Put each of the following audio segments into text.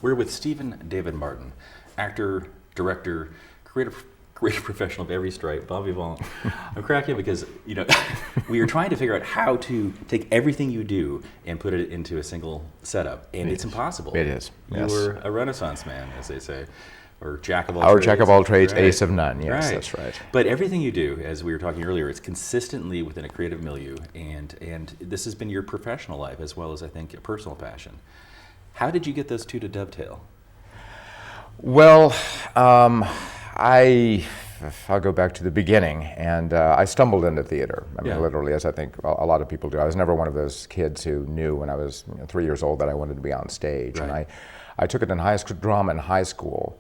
We're with Stephen David Martin, actor, director, creative professional of every stripe, bon vivant. I'm cracking because, we are trying to figure out how to take everything you do and put it into a single setup, and it's impossible. It is, yes. You were a Renaissance man, as they say, or jack of all Our trades. jack of all trades, right. ace of none, yes, Right. That's right. But everything you do, as we were talking earlier, it's consistently within a creative milieu, and this has been your professional life as well as, I think, a personal passion. How did you get those two to dovetail? Well, I'll go back to the beginning, and I stumbled into theater. I mean, literally, as I think a lot of people do. I was never one of those kids who knew when I was 3 years old that I wanted to be on stage. Right. And I took it in drama in high school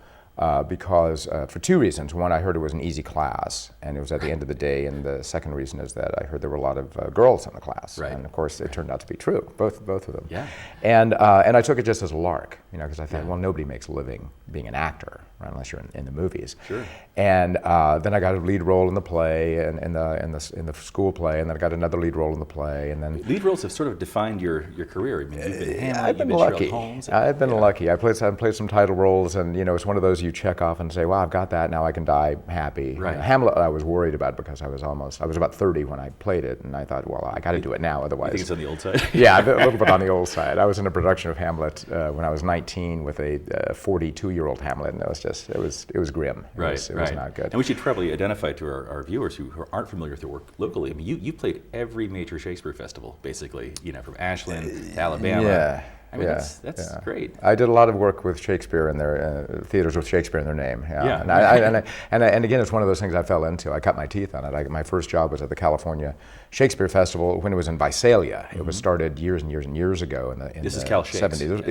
because for two reasons. One, I heard it was an easy class, and it was at the end of the day. And the second reason is that I heard there were a lot of girls in the class, right. and of course, it turned out to be true, both of them. Yeah. And I took it just as a lark, because I thought, well, nobody makes a living being an actor, right, unless you're in the movies. Sure. And then I got a lead role in the play, and in the school play, and then I got another lead role in the play, and then lead roles have sort of defined your career. I mean, you've been Hamlet, I've been you've been lucky. Sherlock Holmes. I've been lucky. I played some title roles, and it's one of those you check off and say, "Well, I've got that. Now I can die happy." Right. Hamlet, I was worried about because I was about 30 when I played it, and I thought, well, I got to do it now, otherwise. You think it's on the old side? Yeah, a little bit on the old side. I was in a production of Hamlet when I was 19 with a 42-year-old Hamlet, and it was grim. Right, it was not good. And we should probably identify to our viewers who aren't familiar with your work locally. I mean, you played every major Shakespeare festival, basically. From Ashland to Alabama. Yeah. I mean, that's great. I did a lot of work with Shakespeare in their theaters with Shakespeare in their name. Yeah. And again, it's one of those things I fell into. I cut my teeth on it. My first job was at the California Shakespeare Festival when it was in Visalia. Mm-hmm. It was started years and years and years ago in the This is Cal Shakes. 70s.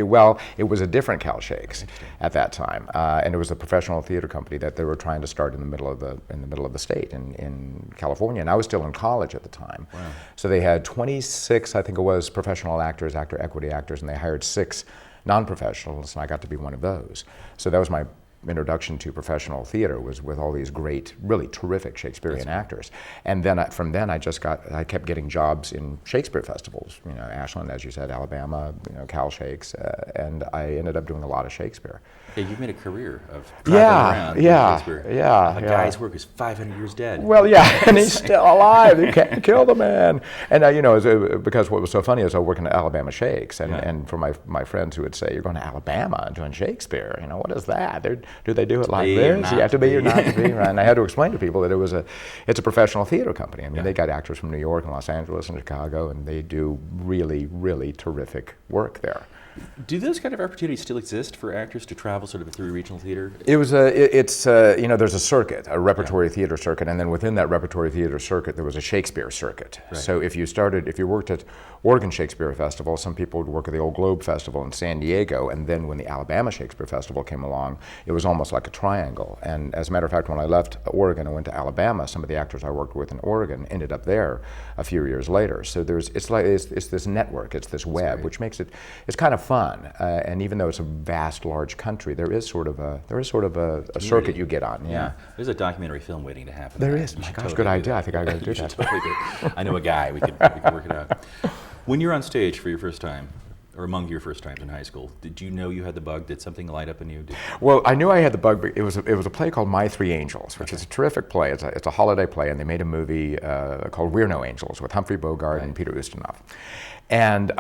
It was a different Cal Shakes at that time, and it was a professional theater company that they were trying to start in the middle of the state in California. And I was still in college at the time. Wow. So they had 26, I think it was, professional actors, actor equity actors, and they hired 6 non-professionals, and I got to be one of those. So that was my introduction to professional theater, was with all these great, really terrific Shakespearean actors. And then from then I kept getting jobs in Shakespeare festivals, Ashland, as you said, Alabama, Cal Shakes, and I ended up doing a lot of Shakespeare. Yeah, you've made a career of driving around Shakespeare. A guy's work is 500 years dead. Well, yeah, and he's still alive. You can't kill the man. And because what was so funny is I was working at Alabama Shakes, and for my friends who would say, "You're going to Alabama and doing Shakespeare? What is that? Do they do it like this? You have to be or not to be?" Right? And I had to explain to people that it's a professional theater company. I mean, they got actors from New York and Los Angeles and Chicago, and they do really, really terrific work there. Do those kind of opportunities still exist for actors to travel sort of through regional theater? There's a circuit, a repertory theater circuit, and then within that repertory theater circuit, there was a Shakespeare circuit. Right. So if you worked at Oregon Shakespeare Festival, some people would work at the Old Globe Festival in San Diego, and then when the Alabama Shakespeare Festival came along, it was almost like a triangle. And as a matter of fact, when I left Oregon and went to Alabama, some of the actors I worked with in Oregon ended up there a few years later. So it's this network, it's this web, which makes it's kind of fun. And even though it's a vast, large country, there is sort of a circuit you get on. Yeah. There's a documentary film waiting to happen. There is. My gosh, good idea. I think I got to do that. Totally do. I know a guy. We could work it out. When you're on stage for your first time, or among your first times in high school, did you know you had the bug? Did something light up in you? Well, I knew I had the bug, but it was a play called My Three Angels, which is a terrific play. It's a holiday play, and they made a movie called We're No Angels with Humphrey Bogart and Peter Ustinov. And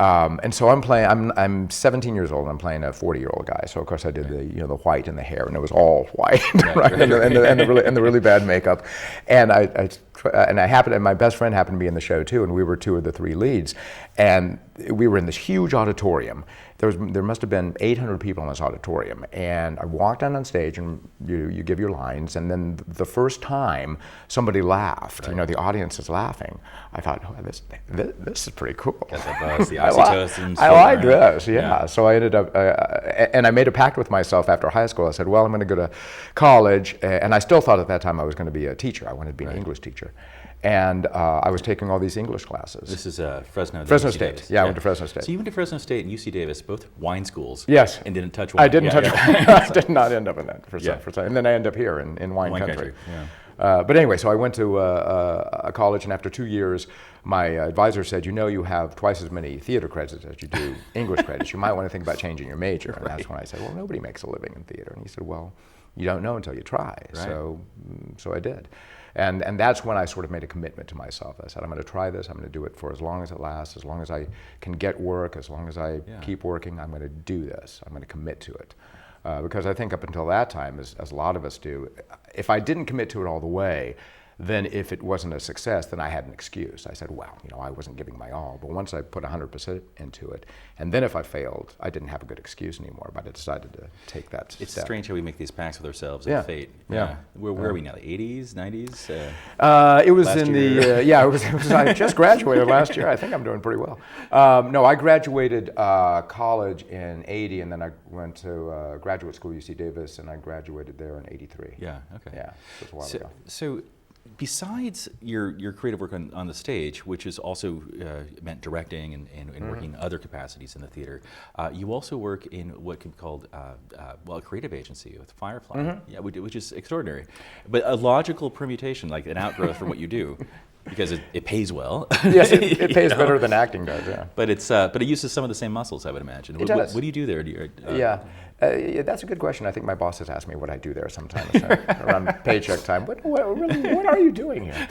so I'm 17 years old, and I'm playing a 40-year-old guy. So of course I did the white and the hair, and it was all white, right? And the really bad makeup. And and my best friend happened to be in the show too, and we were 2 of the 3 leads. And we were in this huge auditorium. There must have been 800 people in this auditorium, and I walked on stage, and you give your lines, and then the first time somebody laughed, the audience is laughing, I thought, oh, this is pretty cool. Got that buzz, the oxytocin. I like this, yeah. So I ended up, and I made a pact with myself after high school. I said, well, I'm going to go to college, and I still thought at that time I was going to be a teacher. I wanted to be an English teacher. And I was taking all these English classes. This is Fresno State. Davis. Yeah, I went to Fresno State. So you went to Fresno State and UC Davis, both wine schools. Yes. And didn't touch wine. I didn't touch wine. I did not end up in that for some. And then I ended up here in wine country. But anyway, so I went to a college, and after 2 years, my advisor said, you have twice as many theater credits as you do English credits. You might want to think about changing your major. And that's when I said, well, nobody makes a living in theater. And he said, well, you don't know until you try. Right. So I did. And that's when I sort of made a commitment to myself. I said, I'm going to try this. I'm going to do it for as long as it lasts, as long as I can get work, as long as I keep working. I'm going to do this. I'm going to commit to it. Because I think up until that time, as a lot of us do, if I didn't commit to it all the way, then if it wasn't a success, then I had an excuse. I said, well, I wasn't giving my all. But once I put 100% into it, and then if I failed, I didn't have a good excuse anymore, but I decided to take that step. It's strange how we make these pacts with ourselves and fate. Yeah. Where are we now, the 80s, 90s? It was in the, it was I just graduated last year. I think I'm doing pretty well. No, I graduated college in 80, and then I went to graduate school, UC Davis, and I graduated there in 83. Yeah, okay. Yeah, it was a while ago. So besides your creative work on the stage, which is also meant directing and working in other capacities in the theater, you also work in what can be called a creative agency with Firefly, which is extraordinary, but a logical permutation, like an outgrowth from what you do. Because it pays well. Yes, it pays better than acting does. Yeah. But it uses some of the same muscles, I would imagine. It does. What do you do there? Yeah, that's a good question. I think my boss has asked me what I do there sometimes around paycheck time. What are you doing here?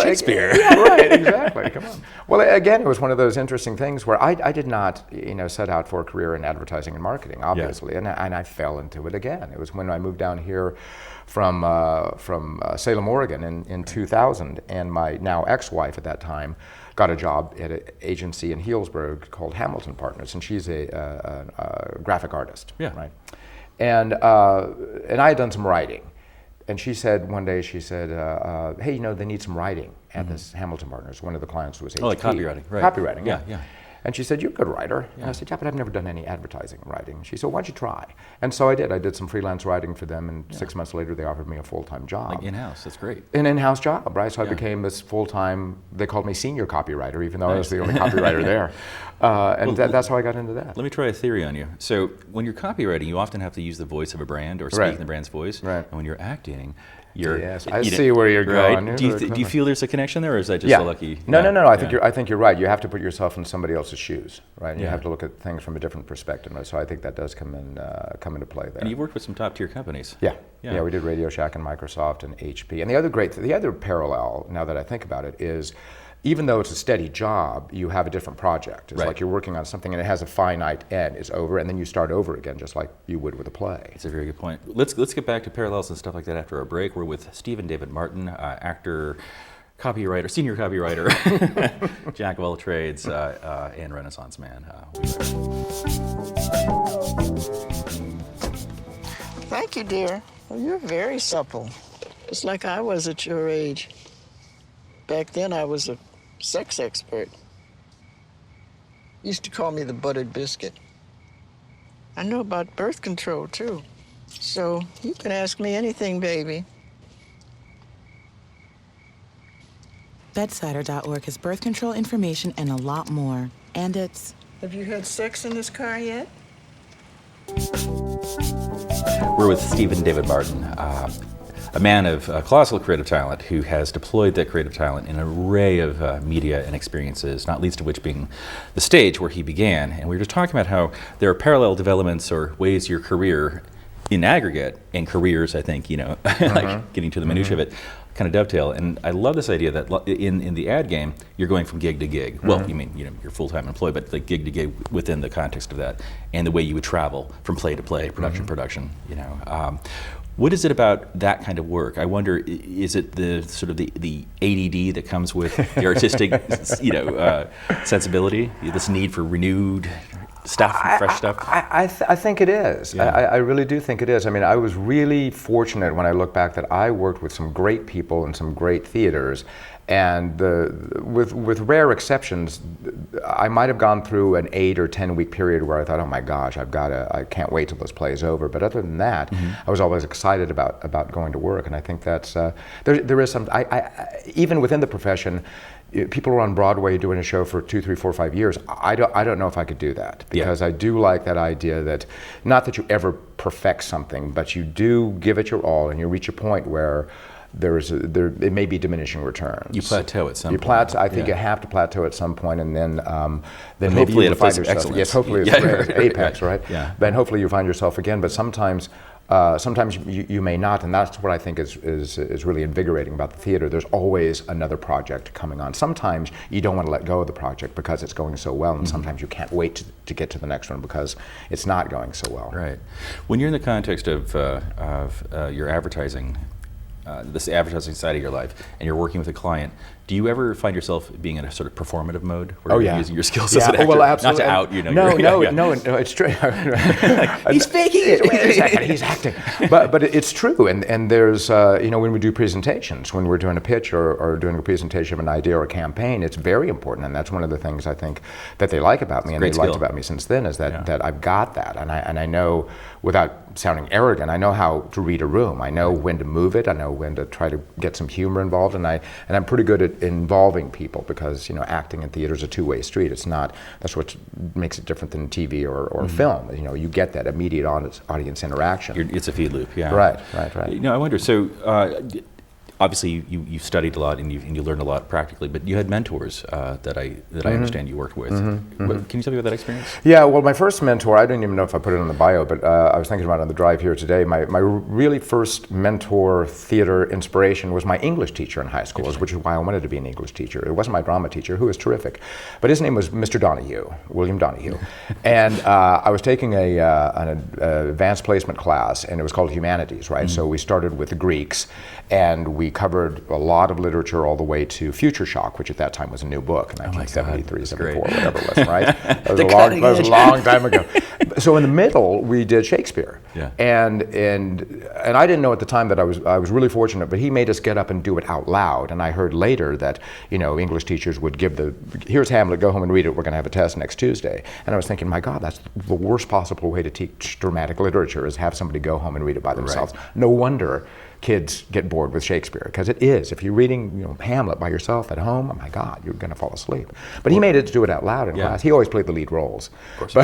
Shakespeare. Yeah, right. Exactly. Come on. Well, again, it was one of those interesting things where I did not, set out for a career in advertising and marketing, obviously, and I fell into it again. It was when I moved down here from Salem, Oregon in 2000, and my now ex-wife at that time got a job at an agency in Healdsburg called Hamilton Partners, and she's a graphic artist. Yeah. Right. And I had done some writing, and she said one day, hey, they need some writing at this Hamilton Partners. One of the clients was HP. Oh, like copywriting, right? Copywriting, yeah. Yeah. And she said, you're a good writer. Yeah. And I said, yeah, but I've never done any advertising writing. She said, why don't you try? And so I did. I did some freelance writing for them, and 6 months later, they offered me a full-time job. Like in-house, that's great. An in-house job, right? So I became this full-time, they called me senior copywriter, even though I was the only copywriter there. That's how I got into that. Let me try a theory on you. So when you're copywriting, you often have to use the voice of a brand or speak in the brand's voice. Right. And when you're acting, yes, I see where you're going. Right? Do you feel there's a connection there, or is that just a lucky? No. I think you're right. You have to put yourself in somebody else's shoes, right? And you have to look at things from a different perspective. So I think that does come into play there. And you've worked with some top-tier companies. Yeah, we did Radio Shack and Microsoft and HP. And the other parallel, now that I think about it, is even though it's a steady job, you have a different project. It's like you're working on something and it has a finite end. It's over, and then you start over again, just like you would with a play. It's a very good point. Let's get back to parallels and stuff like that after our break. We're with Stephen David Martin, actor, copywriter, senior copywriter, jack of all trades, and Renaissance man. Thank you, dear. Well, you're very supple. Just like I was at your age. Back then, I was a sex expert. Used to call me the buttered biscuit. I know about birth control, too. So you can ask me anything, baby. Bedsider.org has birth control information and a lot more. And it's... Have you had sex in this car yet? We're with Stephen David Martin, a man of colossal creative talent who has deployed that creative talent in an array of media and experiences, not least of which being the stage where he began. And we were just talking about how there are parallel developments or ways your career in aggregate, and careers, I think, like getting to the minutiae of it, kind of dovetail. And I love this idea that in the ad game, you're going from gig to gig. Well, you mean, you're full-time employed, but like gig to gig within the context of that, and the way you would travel from play to play, production to production, What is it about that kind of work? I wonder, is it the sort of the ADD that comes with the artistic, sensibility, this need for renewed stuff, fresh stuff? I think it is. Yeah. I really do think it is. I mean, I was really fortunate when I look back that I worked with some great people in some great theaters. And with rare exceptions, I might have gone through an 8 or 10 week period where I thought, oh my gosh, I can't wait till this play is over. But other than that, I was always excited about going to work. And I think that's, there is some, even within the profession, people are on Broadway doing a show for 2, 3, 4, 5 years. I don't know if I could do that, because I do like that idea that, not that you ever perfect something, but you do give it your all and you reach a point where it may be diminishing returns. You plateau at some point. I think you have to plateau at some point, and then maybe hopefully you at a find place of yourself. excellence. Yes, hopefully it's apex, right? Yeah. Then hopefully you find yourself again. But sometimes you may not, and that's what I think is really invigorating about the theater. There's always another project coming on. Sometimes you don't want to let go of the project because it's going so well, and sometimes you can't wait to get to the next one because it's not going so well. Right. When you're in the context of your advertising, this advertising side of your life, and you're working with a client, do you ever find yourself being in a sort of performative mode where you're using your skills as an actor? Well, absolutely. Not to out, No, it's true. He's faking it. Wait a second, he's acting. But it's true, and there's, when we do presentations, when we're doing a pitch or doing a presentation of an idea or a campaign, it's very important, and that's one of the things I think that they like about me, and they liked about me since then, is that I've got that, and I know, without sounding arrogant, I know how to read a room. I know when to move it. I know when to try to get some humor involved, and I'm pretty good at involving people because acting in theater is a two-way street. It's not. That's what makes it different than TV or film. You get that immediate audience interaction. It's a feed loop. Yeah. Right. I wonder. So. Obviously, you studied a lot and you learned a lot practically, but you had mentors that I understand you worked with. Can you tell me about that experience? Yeah, well, my first mentor, I didn't even know if I put it on the bio, but I was thinking about it on the drive here today. My really first mentor theater inspiration was my English teacher in high school, which is why I wanted to be an English teacher. It wasn't my drama teacher, who was terrific, but his name was Mr. Donahue, William Donahue. And I was taking an advanced placement class, and it was called Humanities, right? So we started with the Greeks, and we covered a lot of literature all the way to Future Shock, which at that time was a new book, 1973, 74, whatever it was, right? That was a long time ago. So in the middle, we did Shakespeare. Yeah. And I didn't know at the time that I was really fortunate, but he made us get up and do it out loud. And I heard later that, English teachers would give here's Hamlet, go home and read it, we're going to have a test next Tuesday. And I was thinking, my God, that's the worst possible way to teach dramatic literature, is have somebody go home and read it by themselves. Right. No wonder kids get bored with Shakespeare, because it is. If you're reading Hamlet by yourself at home, oh my God, you're going to fall asleep. But he made us do it out loud in class. He always played the lead roles. Of course.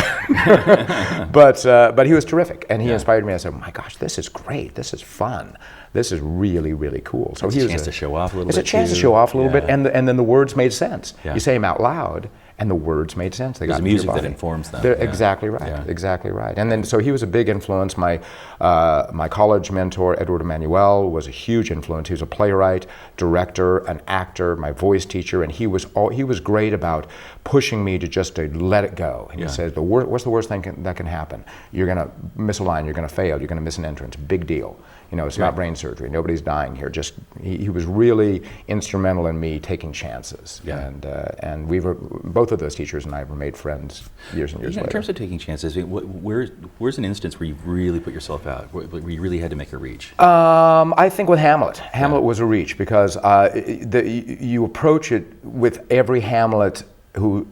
But he was terrific, and he inspired me. I said, oh my gosh, this is great. This is fun. This is really, really cool. So it's a chance to show off a little bit. It's a chance to show off a little bit, and then the words made sense. Yeah. You say them out loud, and the words made sense. They There's got music your that body. informs them. Exactly right. Yeah. Exactly right. And then so he was a big influence. My college mentor, Edward Emanuel, was a huge influence. He was a playwright, director, an actor, my voice teacher, and he was great about pushing me to let it go. And he said, what's the worst thing that can happen? You're going to miss a line. You're going to fail. You're going to miss an entrance. Big deal. It's not brain surgery. Nobody's dying here. Just he was really instrumental in me taking chances. Yeah. And both of those teachers and I were made friends years and years later. In terms of taking chances, where's an instance where you really put yourself out, where you really had to make a reach? I think with Hamlet. Hamlet was a reach because you approach it with every Hamlet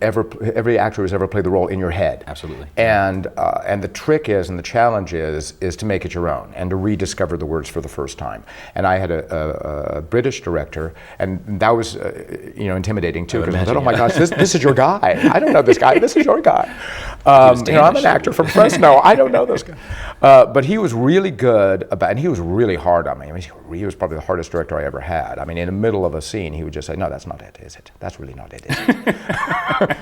every actor who's ever played the role in your head. Absolutely. And the trick is, and the challenge is to make it your own and to rediscover the words for the first time. And I had a British director, and that was intimidating too, because I thought, oh my gosh, this is your guy. I don't know this guy. This is your guy. I'm an actor from Fresno. I don't know this guy. But he was really good and he was really hard on me. I mean, he was probably the hardest director I ever had. I mean, in the middle of a scene, he would just say, no, that's not it, is it? That's really not it, is it?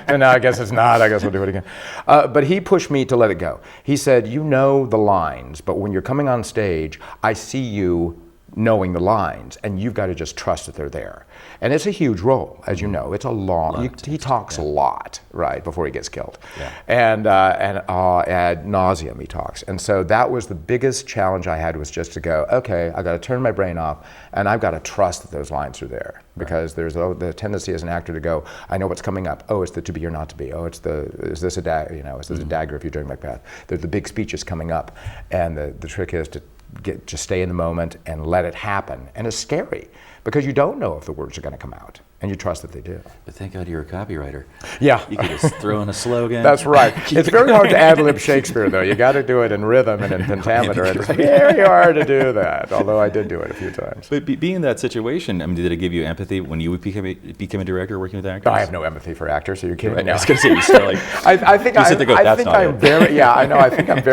And I guess it's not. I guess we'll do it again. But he pushed me to let it go. He said, you know the lines, but when you're coming on stage, I see you knowing the lines, and you've got to just trust that they're there. And it's a huge role, as you know. It's a long. He talks a lot, right, before he gets killed, and ad nauseum he talks. And so that was the biggest challenge I had, was just to go, okay, I got to turn my brain off, and I've got to trust that those lines are there, because there's the tendency as an actor to go, I know what's coming up. Oh, it's the to be or not to be. Oh, is this a dagger? Is this a dagger if you're doing Macbeth? The big speech is coming up, and the trick is to stay in the moment and let it happen. And it's scary because you don't know if the words are going to come out. And you trust that they do. But thank God you're a copywriter. Yeah. You could just throw in a slogan. That's right. It's very hard to ad-lib Shakespeare, though. You got to do it in rhythm and in pentameter. And it's very hard to do that, although I did do it a few times. But being in that situation, I mean, did it give you empathy when you became a director working with actors? I have no empathy for actors. Are you kidding me? I was going to say, you're still like, I think you sit there and go, "That's not it." very, yeah, I know. I think I'm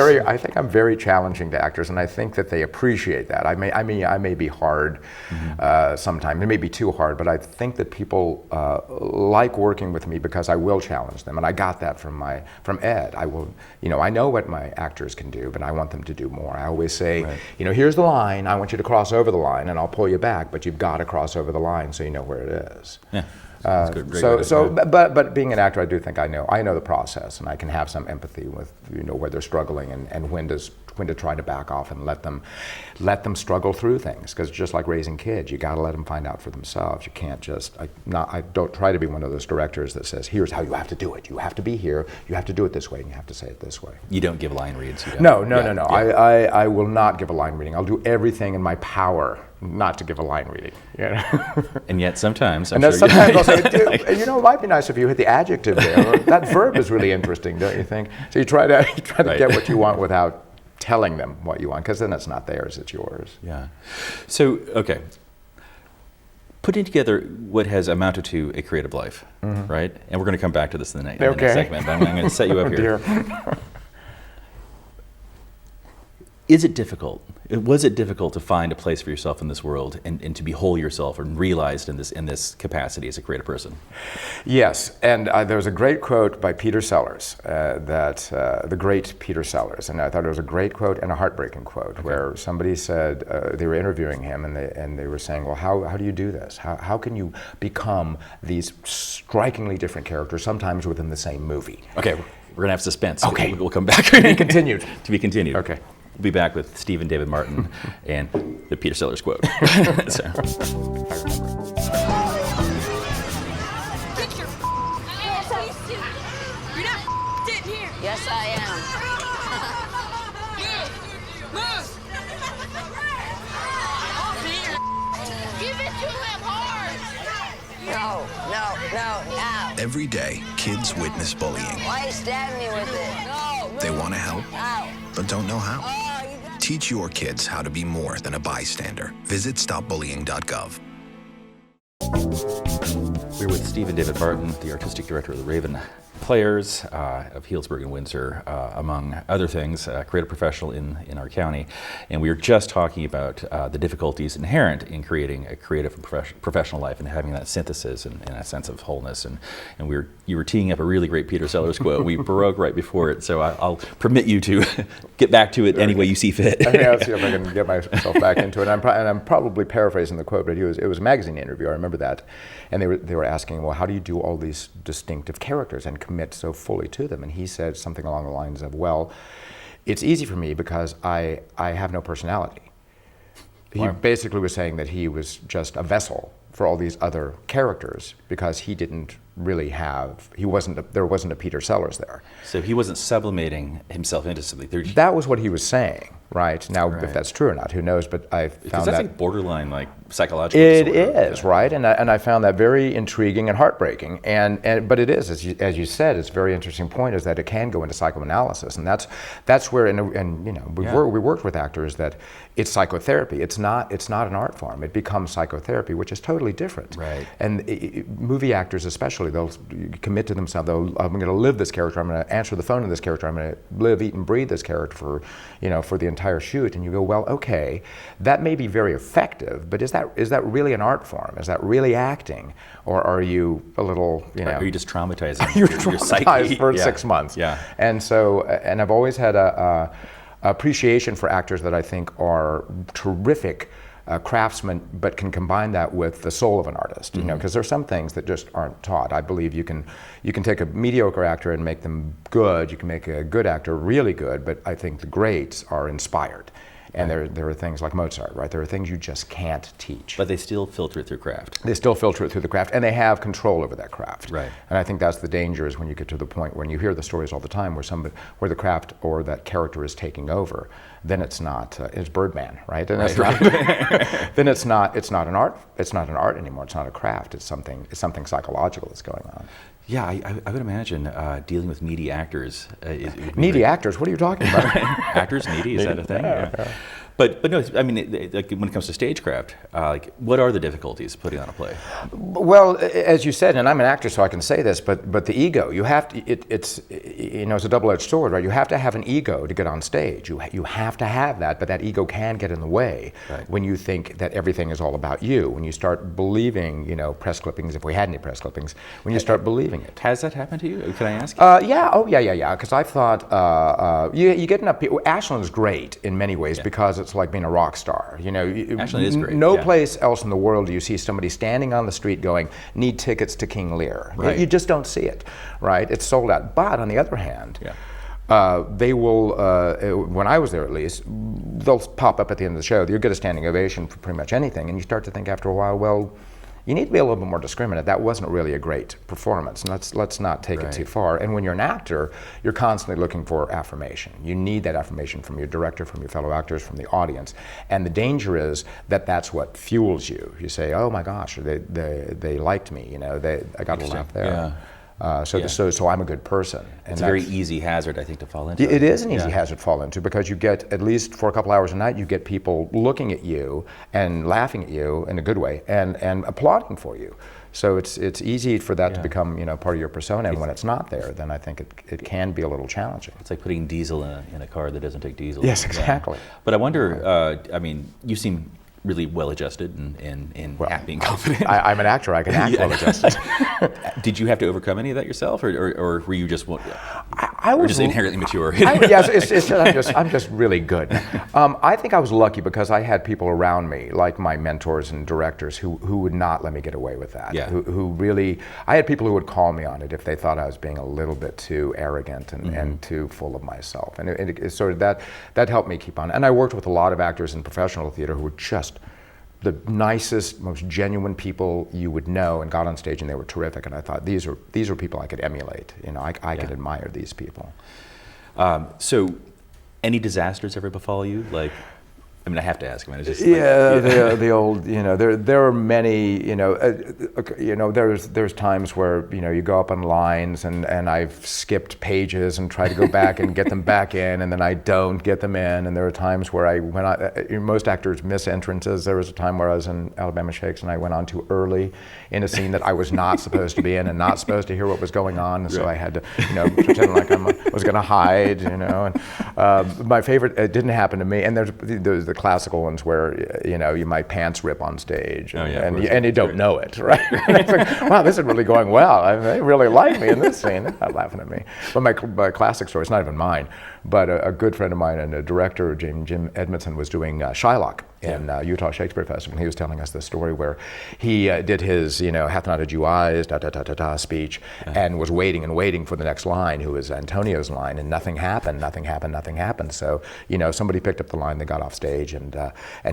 very challenging to actors, and I think that they appreciate that. I may be hard sometimes. It may be too hard, but I think that people like working with me because I will challenge them, and I got that from Ed. I will, I know what my actors can do, but I want them to do more. I always say, here's the line. I want you to cross over the line, and I'll pull you back, but you've got to cross over the line so you know where it is. Yeah. But being an actor, I do think I know the process, and I can have some empathy with where they're struggling and when to try to back off and let them struggle through things, because just like raising kids, you got to let them find out for themselves. You can't just I don't try to be one of those directors that says, here's how you have to do it. You have to be here. You have to do it this way, and you have to say it this way. You don't give line reads. No. I will not give a line reading. I'll do everything in my power not to give a line reading. And yet sometimes, sometimes I'll say, it might be nice if you hit the adjective there. Or, that verb is really interesting, don't you think? So you try to get what you want without telling them what you want, because then it's not theirs, it's yours. Yeah. So, okay. Putting together what has amounted to a creative life, right? And we're going to come back to this in the next segment, but I'm going to set you up here. Is it difficult? Was it difficult to find a place for yourself in this world and to be whole yourself and realized in this capacity as a creative person? Yes, and there was a great quote by Peter Sellers, the great Peter Sellers, and I thought it was a great quote and a heartbreaking quote, where somebody said, they were interviewing him and they were saying, well, how do you do this? How can you become these strikingly different characters, sometimes within the same movie? Okay, we're going to have suspense. Okay. We'll come back. To be continued. To be continued. Okay. We'll be back with Stephen David Martin and the Peter Sellers quote. Get your ass. You're not sitting here. Yes, I am. Move. Give it to him hard. No. Every day, kids witness bullying. Why you stabbing me with it? No. They want to help, Ow. but don't know how. Oh, you got... Teach your kids how to be more than a bystander. Visit stopbullying.gov. We're with Stephen David Martin, the artistic director of the Raven Players of Healdsburg and Windsor, among other things, a creative professional in our county. And we were just talking about the difficulties inherent in creating a creative and professional life and having that synthesis and a sense of wholeness. And you were teeing up a really great Peter Sellers quote. We broke right before it, so I'll permit you to get back to it any way you see fit. I'll see if I can get myself back into it. And I'm probably paraphrasing the quote, but it was a magazine interview. I remember that, and they were asking, well, how do you do all these distinctive characters and commit so fully to them? And he said something along the lines of, well, it's easy for me because I have no personality. He basically was saying that he was just a vessel for all these other characters because he didn't really have, there wasn't a Peter Sellers there. So he wasn't sublimating himself into something. That was what he was saying, right? Now, if that's true or not, who knows, but I found because that... that's like borderline, like psychological It disorder. is, right? And I found that very intriguing and heartbreaking. But it is, as you said, it's a very interesting point, is that it can go into psychoanalysis. And that's where, we worked with actors that it's psychotherapy. It's not an art form. It becomes psychotherapy, which is totally different. Right. And movie actors especially, they'll commit to themselves. I'm going to live this character. I'm going to answer the phone to this character. I'm going to live, eat, and breathe this character for the entire shoot. And you go, well, okay, that may be very effective, but is that really an art form? Is that really acting, or are you a little, Are you just traumatizing you're your traumatized psyche for 6 months? Yeah. And so, and I've always had a appreciation for actors that I think are terrific craftsmen, but can combine that with the soul of an artist. Because there are some things that just aren't taught. I believe you can take a mediocre actor and make them good. You can make a good actor really good, but I think the greats are inspired. And there are things like Mozart, right? There are things you just can't teach. But they still filter it through craft. They still filter it through the craft, and they have control over that craft. Right. And I think that's the danger, is when you get to the point when you hear the stories all the time where the craft or that character is taking over, then it's not it's Birdman, right? And then it's not an art. It's not an art anymore. It's not a craft. It's something psychological that's going on. Yeah, I would imagine dealing with needy actors. Needy actors? What are you talking about? Actors needy, is that a thing? Yeah. But no, I mean, like when it comes to stagecraft, like what are the difficulties putting on a play? Well, as you said, and I'm an actor, so I can say this, but the ego, you have to. It's a double-edged sword, right? You have to have an ego to get on stage. You have to have that, but that ego can get in the way when you think that everything is all about you. When you start believing, press clippings, if we had any press clippings, when you start believing it. Has that happened to you? Can I ask? Yeah. Oh, yeah. Because I thought you get enough people. Ashland's great in many ways because it's like being a rock star. Ashland is great. No place else in the world do you see somebody standing on the street going, "Need tickets to King Lear." Right. You just don't see it, right? It's sold out. But on the other hand, they will, when I was there at least, they'll pop up at the end of the show. You'll get a standing ovation for pretty much anything, and you start to think after a while, well, you need to be a little bit more discriminate. That wasn't really a great performance. And let's not take it too far. And when you're an actor, you're constantly looking for affirmation. You need that affirmation from your director, from your fellow actors, from the audience. And the danger is that that's what fuels you. You say, oh my gosh, they liked me. I got a laugh there. Yeah. So I'm a good person. And it's a very easy hazard, I think, to fall into. It is an easy hazard to fall into, because you get, at least for a couple hours a night, you get people looking at you and laughing at you in a good way and applauding for you. So it's easy for that to become part of your persona, and when it's not there, then I think it can be a little challenging. It's like putting diesel in a car that doesn't take diesel. Yes, exactly. But I wonder, I mean, you seem really well-adjusted and being confident. I'm an actor. I can act well-adjusted. Did you have to overcome any of that yourself, or were you just I was just inherently mature? Yes, I'm just really good. I think I was lucky because I had people around me, like my mentors and directors, who would not let me get away with that. Yeah. Who really, I had people who would call me on it if they thought I was being a little bit too arrogant and too full of myself. And it sort of that helped me keep on. And I worked with a lot of actors in professional theater who were just the nicest, most genuine people you would know, and got on stage and they were terrific. And I thought, these are people I could emulate. I could admire these people. So, any disasters ever befall you? Like, I mean, I have to ask. I mean, it's just the old. There are many. There's times where you go up on lines and I've skipped pages and try to go back and get them back in, and then I don't get them in. And there are times where most actors miss entrances. There was a time where I was in Alabama Shakes and I went on too early in a scene that I was not supposed to be in and not supposed to hear what was going on. And so I had to pretend like I was going to hide. And my favorite, it didn't happen to me. And there's the classical ones where you might pants rip on stage and you don't know it, right? And it's like, wow, this is really going well. They really like me in this scene. They're not laughing at me. But my classic story, it's not even mine, but a good friend of mine and a director, Jim Edmondson, was doing Shylock in Utah Shakespeare Festival. He was telling us the story where he did his, hath not a Jew eyes, speech, and was waiting and waiting for the next line, who was Antonio's line, and nothing happened. So, somebody picked up the line, they got off stage, and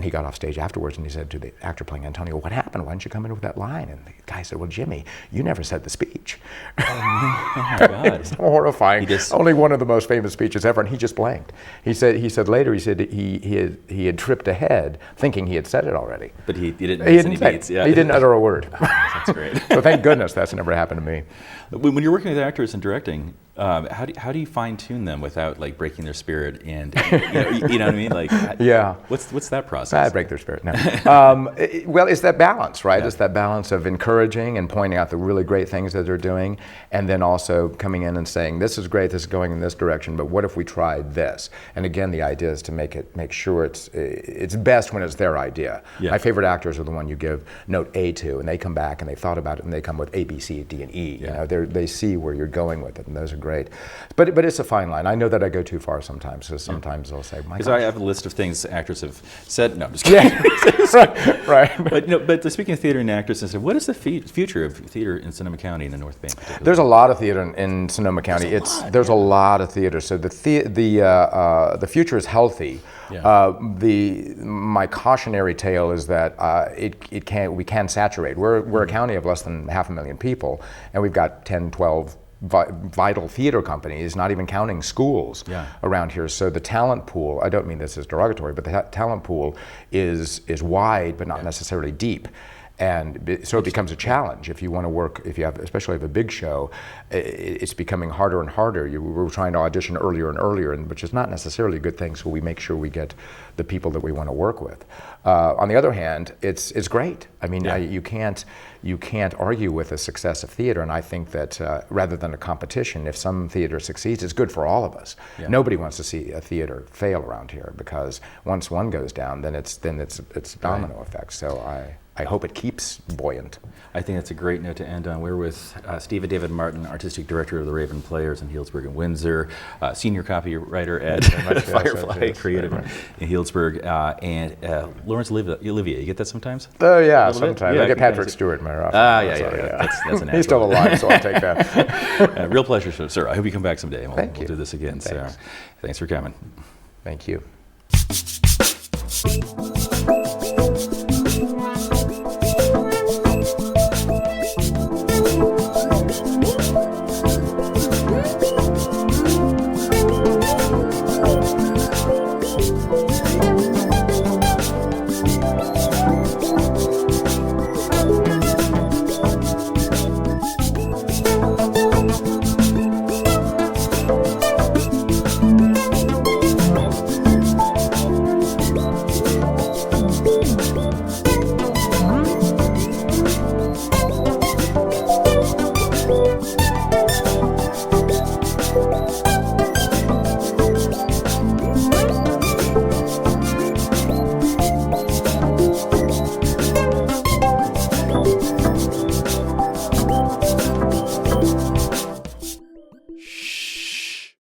he got off stage afterwards, and he said to the actor playing Antonio, "What happened? Why didn't you come in with that line?" And the guy said, "Well, Jimmy, you never said the speech." Oh my God. It's horrifying. Only one of the most famous speeches ever, and he just blanked. He said later he had tripped ahead, thinking he had said it already. But he didn't miss any beats. Yeah. He didn't utter a word. That's great. So thank goodness that's never happened to me. When you're working with actors and directing, how do you fine tune them without like breaking their spirit and you know what I mean? Like what's that process? I break their spirit. No. Well, it's that balance, right? Yeah. It's that balance of encouraging and pointing out the really great things that they're doing, and then also coming in and saying, "This is great. This is going in this direction. But what if we tried this?" And again, the idea is to make sure it's best when it's their idea. Yeah. My favorite actors are the one you give note A to, and they come back and they've thought about it, and they come with A, B, C, D, and E. Yeah. They see where you're going with it, and those are great. But it's a fine line. I know that I go too far sometimes, so sometimes they'll say, my Because gosh. I have a list of things actors have said. No, I'm just kidding. right. But speaking of theater and actors, and stuff, what is the future of theater in Sonoma County and the North Bay? Particularly? There's a lot of theater in Sonoma County. There's a lot of theater. So the future is healthy. Yeah. My cautionary tale is that we can saturate. We're a county of less than 500,000 people, and we've got 10, 12 vital theater companies, not even counting schools around here. So the talent pool, I don't mean this as derogatory, but the talent pool is wide but not necessarily deep. And so it becomes a challenge if you want to work, especially if you have a big show, it's becoming harder and harder. We're trying to audition earlier and earlier, which is not necessarily a good thing, so we make sure we get the people that we want to work with. On the other hand, it's great. I mean, you can't argue with the success of theater, and I think that rather than a competition, if some theater succeeds, it's good for all of us. Yeah. Nobody wants to see a theater fail around here, because once one goes down, then it's a domino effect. So I hope it keeps buoyant. I think that's a great note to end on. We're with Steve and David Martin, Artistic Director of the Raven Players in Healdsburg and Windsor, Senior Copywriter at Firefly Creative in Healdsburg, and Lawrence Olivier. You get that sometimes? Oh yeah, sometimes. I get Patrick Stewart in my office. That's a natural. He's still alive, so I'll take that. Real pleasure, sir. I hope you come back someday, and we'll do this again. Thanks. So, thanks for coming. Thank you.